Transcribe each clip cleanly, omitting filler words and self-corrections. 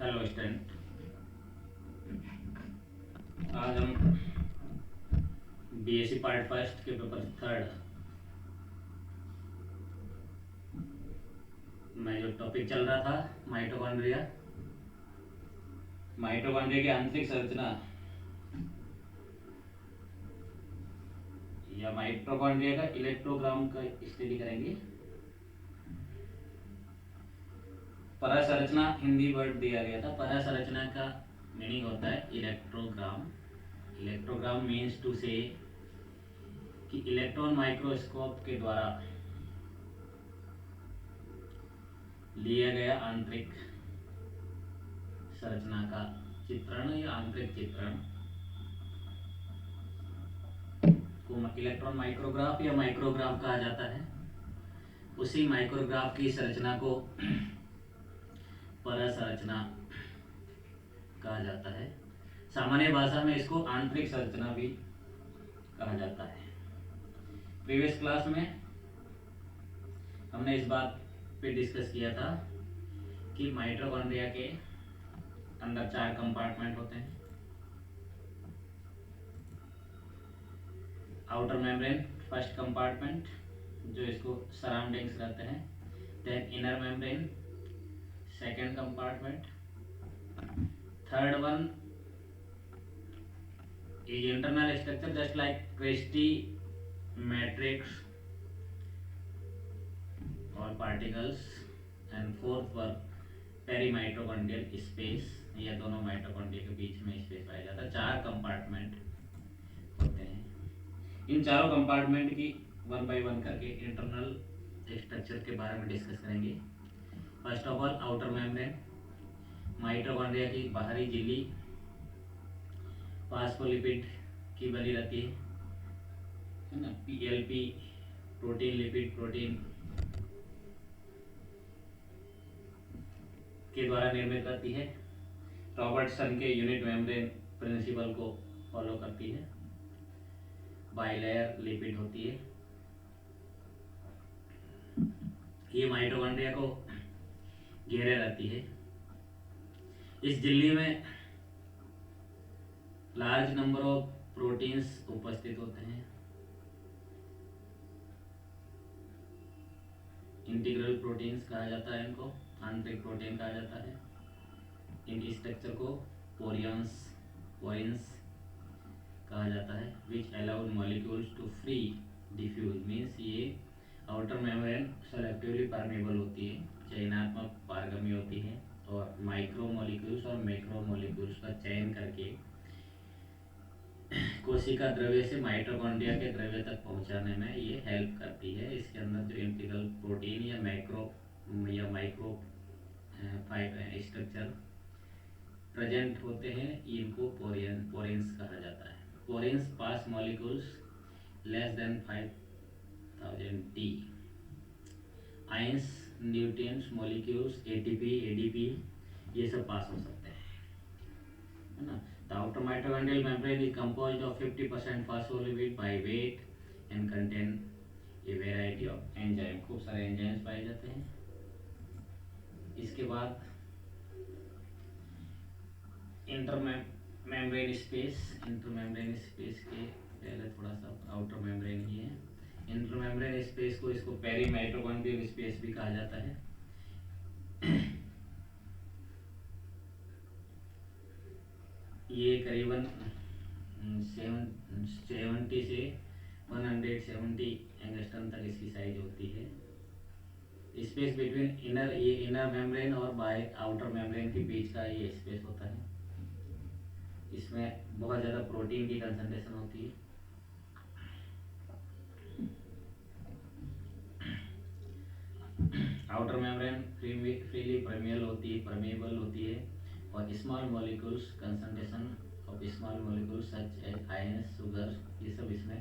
Hello student, आज हम BSc part first के पेपर थर्ड में जो टॉपिक चल रहा था माइटोकॉन्ड्रिया की आंतरिक संरचना या माइटोकॉन्ड्रिया का इलेक्ट्रोग्राम का स्टडी करेंगे। परासंरचना हिंदी वर्ड दिया गया था। परासंरचना का मीनिंग होता है इलेक्ट्रोग्राम। इलेक्ट्रोग्राम मीन्स टू से कि इलेक्ट्रॉन माइक्रोस्कोप के द्वारा लिया गया आंतरिक संरचना का चित्रण या आंतरिक चित्रण को इलेक्ट्रॉन माइक्रोग्राफ या माइक्रोग्राफ कहा जाता है। उसी माइक्रोग्राफ की संरचना को परासंरचना कहा जाता है। सामान्य भाषा में इसको आंतरिक संरचना भी कहा जाता है। प्रीवियस क्लास में हमने इस बात पे डिस्कस किया था कि माइटोकॉन्ड्रिया के अंदर 4 कंपार्टमेंट होते हैं। आउटर मेम्ब्रेन फर्स्ट कंपार्टमेंट जो इसको सराउंडिंग्स रहते हैं, then inner membrane second compartment, third one is internal structure just like Christie matrix or particles, and fourth वर पेरीमाइटोकॉन्ड्रियल स्पेस। यह दोनों माइटोकॉन्ड्रिया के बीच में स्पेस पाया जाता है। 4 कंपार्टमेंट होते हैं। इन चारों कंपार्टमेंट की वन बाय वन करके इंटरनल स्ट्रक्चर के बारे में डिस्कस करेंगे। First of all outer membrane, mitochondria की बाहरी झिल्ली फास्फोलिपिड की बनी रहती है ना। पीएलपी प्रोटीन, लिपिड प्रोटीन के द्वारा निर्मित करती है। रॉबर्टसन के यूनिट मेम्ब्रेन प्रिंसिपल को फॉलो करती है। बाइलेयर लिपिड होती है। ये माइटोकॉन्ड्रिया को घेरे रहती है। इस झिल्ली में लार्ज नंबर ऑफ प्रोटीन्स उपस्थित होते हैं। इंटीग्रल प्रोटीन्स कहा जाता है इनको, आंतरिक प्रोटीन कहा जाता है। इन स्ट्रक्चर को पोरियंस कहा जाता है, which allowed molecules to free diffuse. Means ये आउटर मेम्ब्रेन सेलेक्टिवली परमेबल होती है, चयनात्मक पारगम्य होती है, और माइक्रो मॉलिक्यूल्स और मैक्रो मॉलिक्यूल्स का चयन करके कोशिका द्रव्य से माइटोकॉन्ड्रिया के द्रव्य तक पहुंचाने में ये हेल्प करती है। इसके अंदर जो इंटीग्रल प्रोटीन या माइक्रो स्ट्रक्चर प्रेजेंट होते हैं, इनको पोरेंस कहा जाता है। Porins pass molecules less than 5000 D, ions, nutrients molecules, ATP, ADP, ये सब पास हो सकते हैं, है ना। The outer mitochondrial membrane is composed of 50% phospholipid by weight and contain a variety of enzyme। खूब सारे एंजाइम्स पाए जाते हैं। इसके बाद इंटरमेम्ब्रेन स्पेस के पहले थोड़ा सा आउटर मेम्ब्रेन ही है। इंटरमेम्ब्रेन स्पेस को इसको पेरीमाइटोकॉन्ड्रियल स्पेस भी कहा जाता है। ये करीबन 70 से 170 एंगस्ट्रम तक इसकी साइज होती है। स्पेस बिटवीन इनर मेम्ब्रेन और बाहर आउटर मेम्ब्रेन के बीच का ये स्पेस होता है। इसमें बहुत ज़्यादा प्रोटीन की कंसंट्रेशन होती है। आउटर मेम्ब्रेन फ्रीली परमेबल होती है, और small molecules concentration of small molecules such as ions, sugar, ये सब इसमें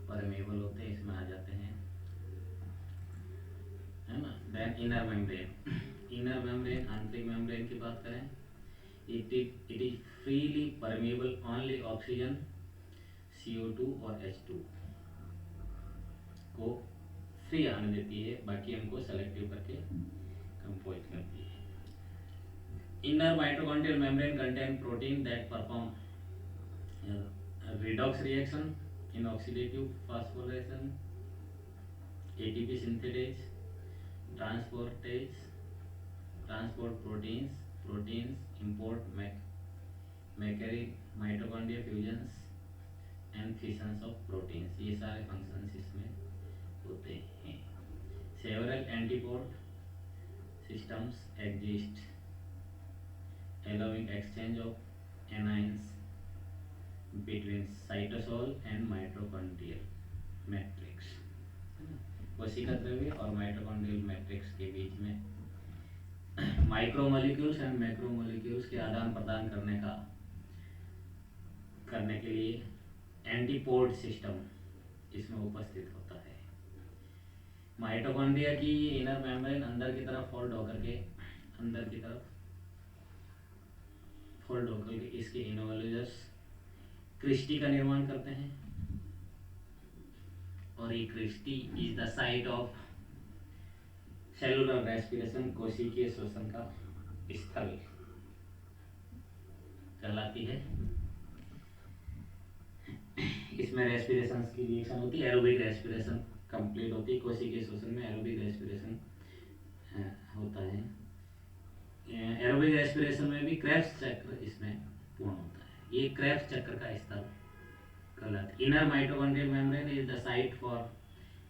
परमेबल होते हैं, इसमें आ जाते हैं, है ना। देन इनर मेम्ब्रेन आंतरिक मेम्ब्रेन की बात करें, it is freely permeable only oxygen, CO2 और H2 को फ्री आने देती है, बाकी हमको सेलेक्टिव करके कंपोज करती है। inner mitochondrial membrane contain protein that perform redox reaction in oxidative phosphorylation, ATP synthase, transportase, transport proteins import Mechanic mitochondria fusions and fissions of proteins, ये सारे फंक्शंस इसमें होते हैं. Several antiport systems exist allowing exchange of anions between cytosol and mitochondrial matrix. कोशिका द्रव्य और mitochondrial matrix के बीच में माइक्रोमोलिक्यूल्स एंड मैक्रोमोलिक्यूल्स के आदान प्रदान करने के लिए एंटीपोड सिस्टम इसमें उपस्थित होता है. माइटोकॉन्ड्रिया की इनर मेम्ब्रेन अंदर की तरफ फोल्ड होकर के इसके इनवॉल्यूजर्स क्रिस्टी का निर्माण करते हैं और ये cristae is the site of cellular respiration, कोशिकीय श्वसन का स्थल कहलाती है. इसमें रेस्पिरेशन की रिएक्शन होती है, एरोबिक रेस्पिरेशन कंप्लीट होती है. कोशिकीय श्वसन में एरोबिक रेस्पिरेशन होता है. एरोबिक रेस्पिरेशन में भी क्रेब्स चक्र इसमें पूर्ण होता है. ये क्रेब्स चक्र का स्थल कहलाता है. Inner mitochondrial membrane is the site for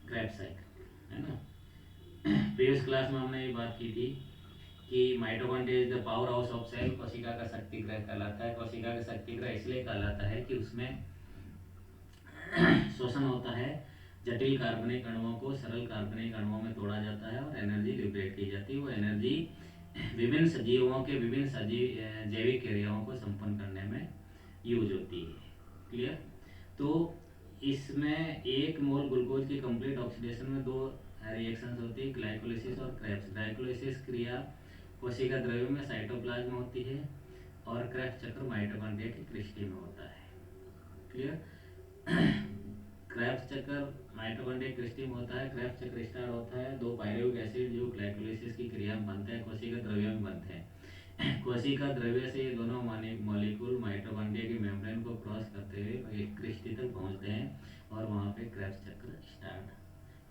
Krebs cycle, है ना. प्रीवियस क्लास में हमने ये बात की थी कि mitochondria is the powerhouse of cell. कोशिका का शक्ति गृह कहलाता है. कोशिका का शक्ति गृह इसलिए कहलाता है कि उसमें शोषण होता है. जटिल कार्बनिक अणुओं को सरल कार्बनिक अणुओं में तोड़ा जाता है और एनर्जी लिबरेट की जाती है. वो एनर्जी विभिन्न सजीवों के विभिन्न जैविक क्रियाओं को संपन्न करने में यूज होती है. क्लियर. तो इसमें 1 मोल ग्लूकोज की कंप्लीट ऑक्सीडेशन में 2 रिएक्शंस होती है, ग्लाइकोलिसिस और क्रेब्स. ग्लाइकोलिसिस क्रिया कोशिका द्रव्य में साइटोप्लाज्म में होती है और क्रेब्स चक्र माइटोकॉन्ड्रिया की क्रिस्टी में होता है. क्लियर. क्रेब्स चक्र माइटोकॉन्ड्रिया क्रिस्टी में होता है. क्रेब्स चक्र स्टार्ट होता है 2 पायरुविक एसिड जो ग्लाइकोलिसिस की क्रिया में बनते हैं, कोशिका द्रव्य में बनते हैं. कोशिका द्रव्य से ये दोनों मॉलिक्यूल माइटोकॉन्ड्रिया की मेम्ब्रेन को क्रॉस करते हुए एक क्रिस्टी तक पहुंचते हैं और वहां पे क्रेब्स चक्र स्टार्ट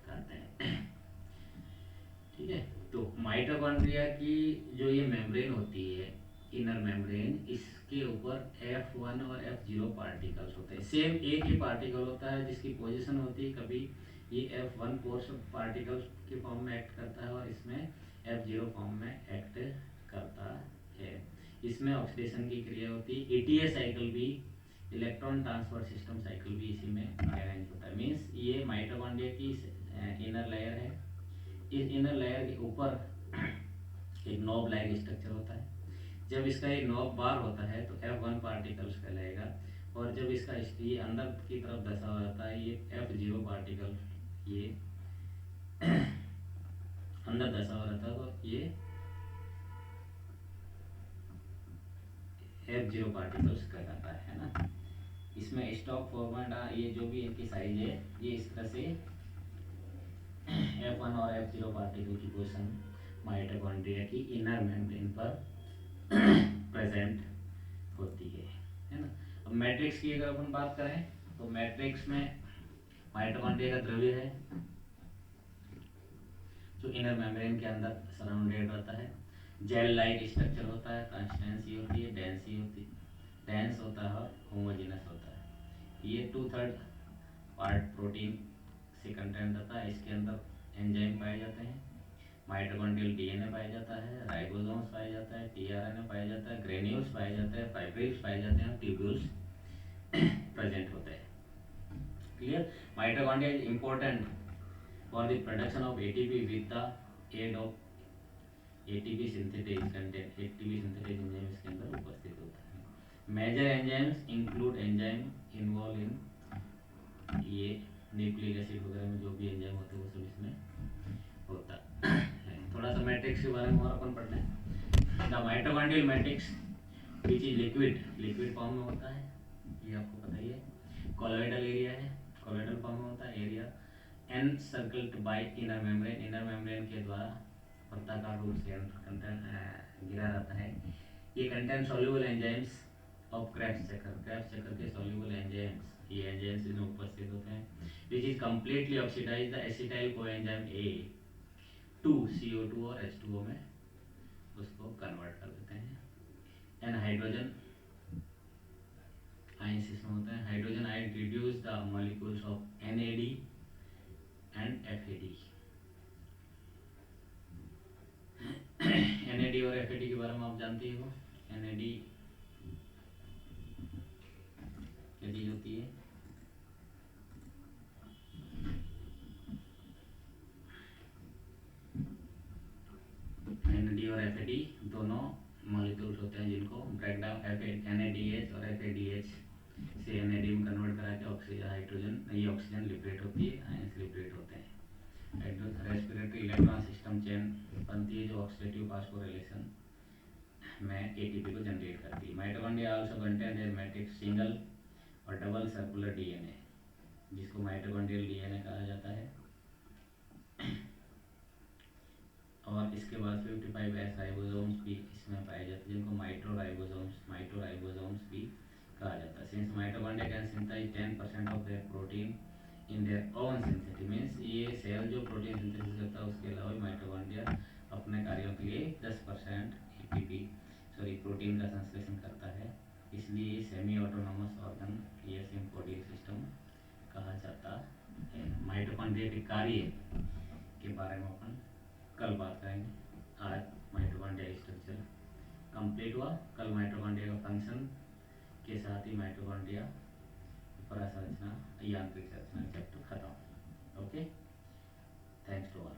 करते हैं. ठीक है. तो माइटोकॉन्ड्रिया की जो ये मेम्ब्रेन होती है, इनर मेम्ब्रेन, इसके ऊपर F1 और F0 पार्टिकल्स होते हैं. सेम एक ही पार्टिकल होता है जिसकी पोजीशन होती है, कभी ये F1 फोर्स पार्टिकल्स के फॉर्म में एक्ट करता है और इसमें F0 फॉर्म में एक्ट करता है. इसमें ऑक्सीडेशन की क्रिया होती है. ETA साइकिल भी, इलेक्ट्रॉन ट्रांसफर सिस्टम साइकिल भी इसी में अरेंज होता है. मीन्स ये माइटोकॉन्ड्रिया की इनर लेयर है. इस इनर लेयर के ऊपर एक नॉब लाइक स्ट्रक्चर होता है. जब इसका एक नॉब बार होता है तो F1 पार्टिकल्स कहलाएगा और जब इसका ये अंदर की तरफ धसा हो जाता है, ये F0 पार्टिकल ये अंदर धसा हो रहता है तो ये F0 पार्टिकल्स कहलाता है ना. इसमें स्टॉप फॉर्मेट ये जो भी इनकी साइज है ये इस तरह से F1 और F0 पार्टिकल की पोजीशन माइटोकॉन्ड्रिया की इनर मेम्ब्रेन पर प्रेजेंट होती है ना. अब मैट्रिक्स की अगर अपन बात करें तो मैट्रिक्स में माइटोकॉन्ड्रिया का द्रव्य है जो इनर मेम्ब्रेन के अंदर सराउंडेड रहता है. जेल लाइक स्ट्रक्चर होता है, कंसिस्टेंसी होती है, डेंस होता है और होमोजेनस होता है. ये 2/3 पार्ट प्रोटीन से कंटेंट रहता है. इसके अंदर एंजाइम पाए जाते हैं, माइटोकॉन्ड्रियल डीएनए पाया जाता है, राइबोसोम्स पाया जाता है, टीआरएनए पाया जाता है, ग्रेन्यूल्स पाए जाते हैं, फाइब्रिल्स पाए जाते हैं, ट्यूब्यूल्स प्रेजेंट होते हैं. Clear. Mitochondria is important for the production of ATP with the aid of ATP synthetase content. ATP synthetase enzyme इसके अंदर उपस्थित होता है. Major enzymes include enzyme involve in ये न्यूक्लिक एसिड वगैरह में जो भी एंजाइम होते हैं वो सब इसमें होता है. थोड़ा सा मैट्रिक्स के बारे में और अपन पढ़ते हैं. The mitochondrial matrix which is liquid form में होता है, ये आपको पता ही है. कॉलोइडल एरिया है, कॉलोइडल फॉर्म में होता है. Area encircled by inner membrane, inner membrane के द्वारा वृत्ताकार रूप से घिरा रहता है. ये contain soluble enzymes of Krebs चक्कर के सॉल्युबल एंजाइम्स, ये एंजाइम्स इसमें उपस्थित होते हैं which is completely oxidize the acetyl coenzyme A to CO2 और H2O में उसको कन्वर्ट कर देते हैं। एंड हाइड्रोजन आयंस इसमें होते हैं। Hydrogen ion reduce the molecules of NAD and FAD। NAD और FAD के बारे में आप जानते ही हो। NAD क्या चीज होती है? NAD और FAD दोनों मॉलिक्यूल्स होते हैं जिनको ब्रेक डाउन NADH और FADH से NAD में कन्वर्ट करा के ऑक्सीजन हाइड्रोजन ये ऑक्सीजन लिबरेट होती है, आयंस लिबरेट होते हैं। रेस्पिरेटरी इलेक्ट्रॉन सिस्टम चेन बनती है जो ऑक्सीडेटिव फास्फोरिलेशन में ATP को जनरेट करती है। Mitochondria also contain their matrix single और डबल सर्कुलर DNA जिसको माइटोकॉन्ड्रियल DNA कहा जाता है। और इसके बाद 55S राइबोसोम्स भी इसमें पाए जाते हैं जिनको माइटोराइबोसोम्स भी कहा जाता है। Since mitochondria can synthesize 10% of their protein in their own synthetic means ये सेल जो प्रोटीन सिंथेसिस करता है उसके अलावा माइटोकॉन्ड्रिया अपने कार्यों के लिए 10% ATP प्रोटीन का संश्लेषण करता है, इसलिए सेमी ऑटोनोमस ऑर्गन या सिम्पोडियल सिस्टम कहा जाता है। माइटोकॉन्ड्रिया के कार्य के बारे में अपन कल बात करेंगे। आज माइटोकॉन्ड्रिया स्ट्रक्चर कंप्लीट हुआ। कल माइटोकॉन्ड्रिया का फंक्शन के साथ ही माइटोकॉन्ड्रिया प्रसंरचना यांत्रिक संरचना चैप्टर खत्म। Okay, thanks to all.